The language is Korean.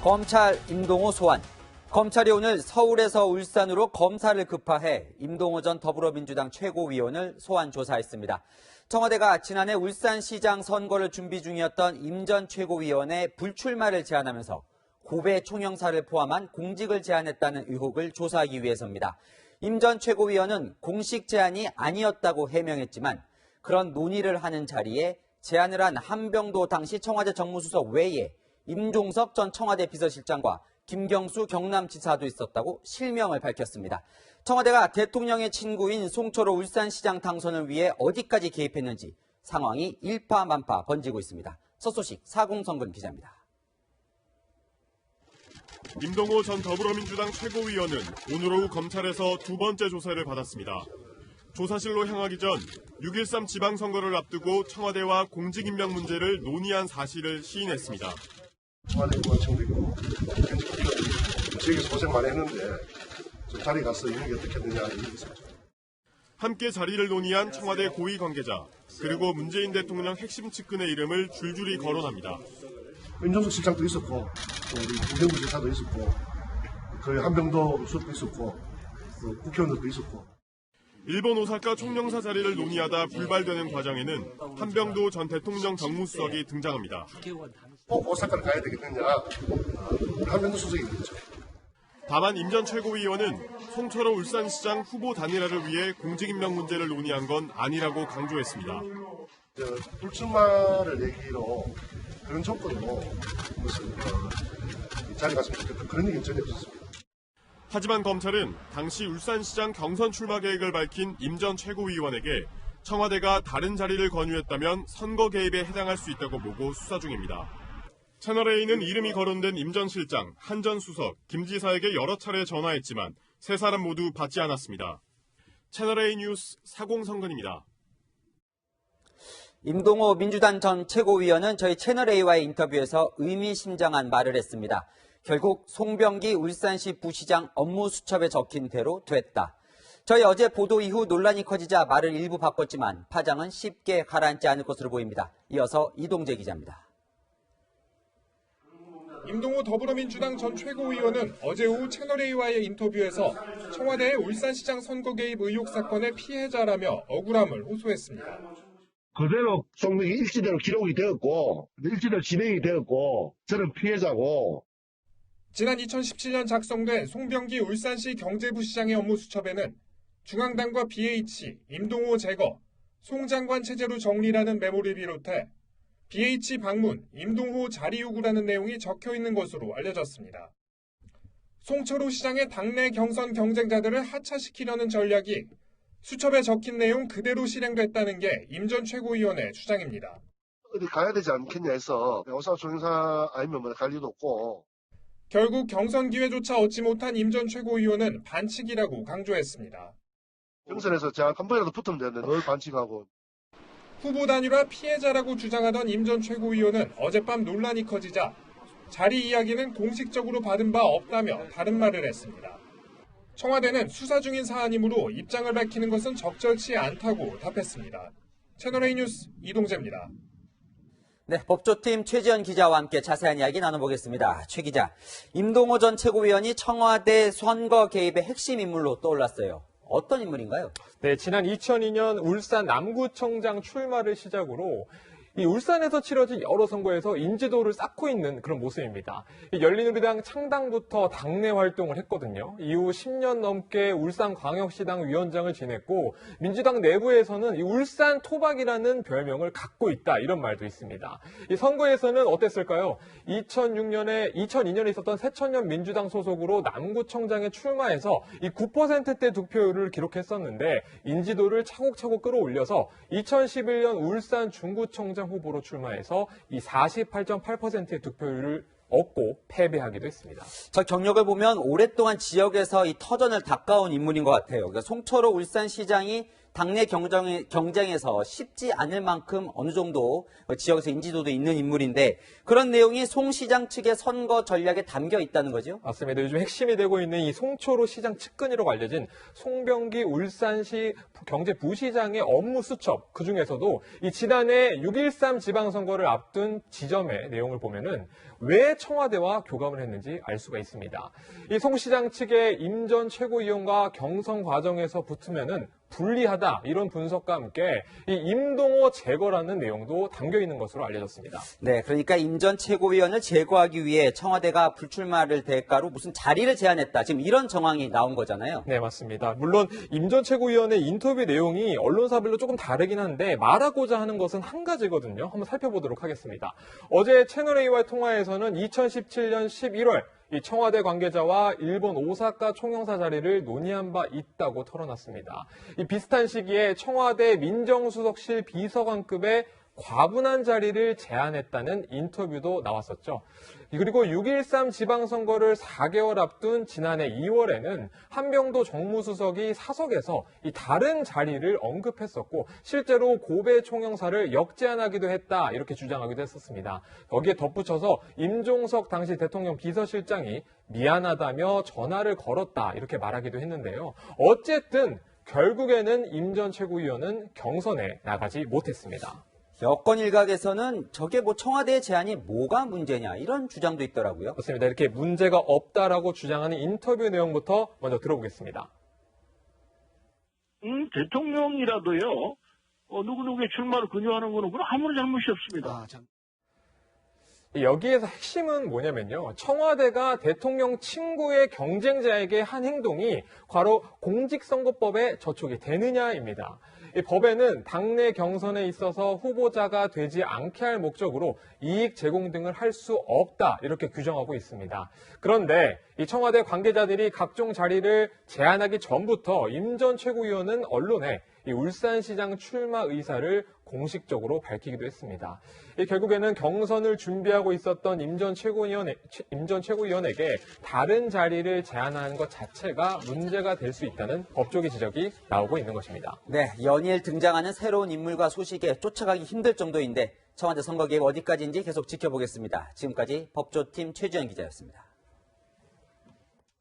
검찰 임동호 소환. 검찰이 오늘 서울에서 울산으로 검사를 급파해 임동호 전 더불어민주당 최고위원을 소환 조사했습니다. 청와대가 지난해 울산시장 선거를 준비 중이었던 임 전 최고위원의 불출마를 제안하면서 고배 총영사를 포함한 공직을 제안했다는 의혹을 조사하기 위해서입니다. 임 전 최고위원은 공식 제안이 아니었다고 해명했지만 그런 논의를 하는 자리에 제안을 한 한병도 당시 청와대 정무수석 외에 임종석 전 청와대 비서실장과 김경수 경남지사도 있었다고 실명을 밝혔습니다. 청와대가 대통령의 친구인 송철호 울산시장 당선을 위해 어디까지 개입했는지 상황이 일파만파 번지고 있습니다. 첫 소식 사공성근 기자입니다. 임동호 전 더불어민주당 최고위원은 오늘 오후 검찰에서 두 번째 조사를 받았습니다. 조사실로 향하기 전 6.13 지방선거를 앞두고 청와대와 공직임명 문제를 논의한 사실을 시인했습니다. 청와대 의원청도 있고 저에게서 고생 많이 했는데 자리에 가서 이런 게 어떻게 되냐 이런 있었죠. 함께 자리를 논의한 청와대 고위 관계자 그리고 문재인 대통령 핵심 측근의 이름을 줄줄이 거론합니다. 임종석 실장도 있었고 우리 김경수 지사도 있었고 그 한병도 수석도 있었고 국회의원들도 있었고. 일본 오사카 총영사 자리를 논의하다 불발되는 과정에는 한병도 전 대통령 정무수석이 등장합니다. 꼭 오사카를 가야 되겠느냐 한병도 수석이 있죠. 다만 임 전 최고위원은 송철호 울산시장 후보 단일화를 위해 공직임명 문제를 논의한 건 아니라고 강조했습니다. 불출마를 얘기로 그런 조건으로 무슨 자리 갔으면 좋겠다 그런 얘기는 전혀 없었습니다. 하지만 검찰은 당시 울산시장 경선 출마 계획을 밝힌 임 전 최고위원에게 청와대가 다른 자리를 권유했다면 선거 개입에 해당할 수 있다고 보고 수사 중입니다. 채널A는 이름이 거론된 임 전 실장, 한 전 수석, 김 지사에게 여러 차례 전화했지만 세 사람 모두 받지 않았습니다. 채널A 뉴스 사공성근입니다. 임동호 민주당 전 최고위원은 저희 채널A와의 인터뷰에서 의미심장한 말을 했습니다. 결국 송병기 울산시 부시장 업무 수첩에 적힌 대로 됐다. 저희 어제 보도 이후 논란이 커지자 말을 일부 바꿨지만 파장은 쉽게 가라앉지 않을 것으로 보입니다. 이어서 이동재 기자입니다. 임동호 더불어민주당 전 최고위원은 어제 오후 채널A와의 인터뷰에서 청와대의 울산시장 선거 개입 의혹 사건의 피해자라며 억울함을 호소했습니다. 그대로 송병기 일지대로 기록이 되었고 일지대로 진행이 되었고 저는 피해자고. 지난 2017년 작성된 송병기 울산시 경제부시장의 업무수첩에는 중앙당과 BH, 임동호 제거, 송 장관 체제로 정리라는 메모를 비롯해 BH 방문, 임동호 자리 요구라는 내용이 적혀 있는 것으로 알려졌습니다. 송철호 시장의 당내 경선 경쟁자들을 하차시키려는 전략이 수첩에 적힌 내용 그대로 실행됐다는 게 임 전 최고위원의 주장입니다. 어디 가야 되지 않겠냐 해서 오사카 총영사 아니면 갈 이유도 없고. 결국 경선 기회조차 얻지 못한 임 전 최고위원은 반칙이라고 강조했습니다. 경선에서 제가 한 번이라도 붙으면 되는데 늘 반칙하고. 후보 단일화 피해자라고 주장하던 임 전 최고위원은 어젯밤 논란이 커지자 자리 이야기는 공식적으로 받은 바 없다며 다른 말을 했습니다. 청와대는 수사 중인 사안이므로 입장을 밝히는 것은 적절치 않다고 답했습니다. 채널A 뉴스 이동재입니다. 네, 법조팀 최지연 기자와 함께 자세한 이야기 나눠보겠습니다. 최 기자, 임동호 전 최고위원이 청와대 선거 개입의 핵심 인물로 떠올랐어요. 어떤 인물인가요? 네, 지난 2002년 울산 남구청장 출마를 시작으로 이 울산에서 치러진 여러 선거에서 인지도를 쌓고 있는 그런 모습입니다. 열린우리당 창당부터 당내 활동을 했거든요. 이후 10년 넘게 울산광역시당 위원장을 지냈고 민주당 내부에서는 이 울산 토박이라는 별명을 갖고 있다 이런 말도 있습니다. 이 선거에서는 어땠을까요? 2002년에 있었던 새천년 민주당 소속으로 남구청장에 출마해서 이 9%대 득표율을 기록했었는데 인지도를 차곡차곡 끌어올려서 2011년 울산 중구청장 후보로 출마해서 이 48.8%의 득표율을 얻고 패배하기도 했습니다. 저 경력을 보면 오랫동안 지역에서 이 터전을 닦아온 인물인 것 같아요. 그러니까 송철호 울산시장이 당내 경쟁에서 쉽지 않을 만큼 어느 정도 지역에서 인지도도 있는 인물인데 그런 내용이 송 시장 측의 선거 전략에 담겨 있다는 거죠? 맞습니다. 요즘 핵심이 되고 있는 이 송철호 시장 측근이라고 알려진 송병기 울산시 경제부시장의 업무 수첩 그중에서도 이 지난해 6.13 지방선거를 앞둔 지점의 내용을 보면은 왜 청와대와 교감을 했는지 알 수가 있습니다. 이 송 시장 측의 임 전 최고위원과 경선 과정에서 붙으면은 불리하다 이런 분석과 함께 이 임동호 제거라는 내용도 담겨 있는 것으로 알려졌습니다. 네, 그러니까 임 전 최고위원을 제거하기 위해 청와대가 불출마를 대가로 무슨 자리를 제안했다. 지금 이런 정황이 나온 거잖아요. 네, 맞습니다. 물론 임 전 최고위원의 인터뷰 내용이 언론사별로 조금 다르긴 한데 말하고자 하는 것은 한 가지거든요. 한번 살펴보도록 하겠습니다. 어제 채널A와의 통화에서는 2017년 11월 이 청와대 관계자와 일본 오사카 총영사 자리를 논의한 바 있다고 털어놨습니다. 이 비슷한 시기에 청와대 민정수석실 비서관급의 과분한 자리를 제안했다는 인터뷰도 나왔었죠. 그리고 6.13 지방선거를 4개월 앞둔 지난해 2월에는 한병도 정무수석이 사석에서 이 다른 자리를 언급했었고 실제로 고배 총영사를 역제안하기도 했다 이렇게 주장하기도 했었습니다. 거기에 덧붙여서 임종석 당시 대통령 비서실장이 미안하다며 전화를 걸었다 이렇게 말하기도 했는데요. 어쨌든 결국에는 임 전 최고위원은 경선에 나가지 못했습니다. 여권 일각에서는 저게 뭐 청와대의 제안이 뭐가 문제냐 이런 주장도 있더라고요. 그렇습니다. 이렇게 문제가 없다라고 주장하는 인터뷰 내용부터 먼저 들어보겠습니다. 대통령이라도요, 누구누구의 출마를 권유하는 거는 그건 아무런 잘못이 없습니다. 여기에서 핵심은 뭐냐면요. 청와대가 대통령 친구의 경쟁자에게 한 행동이 바로 공직선거법에 저촉이 되느냐입니다. 이 법에는 당내 경선에 있어서 후보자가 되지 않게 할 목적으로 이익 제공 등을 할 수 없다 이렇게 규정하고 있습니다. 그런데 이 청와대 관계자들이 각종 자리를 제안하기 전부터 임 전 최고위원은 언론에 이 울산시장 출마 의사를 공식적으로 밝히기도 했습니다. 결국에는 경선을 준비하고 있었던 임 전 최고위원에게 다른 자리를 제안하는 것 자체가 문제가 될 수 있다는 법조계 지적이 나오고 있는 것입니다. 네, 연일 등장하는 새로운 인물과 소식에 쫓아가기 힘들 정도인데 청와대 선거 개입 어디까지인지 계속 지켜보겠습니다. 지금까지 법조팀 최주영 기자였습니다.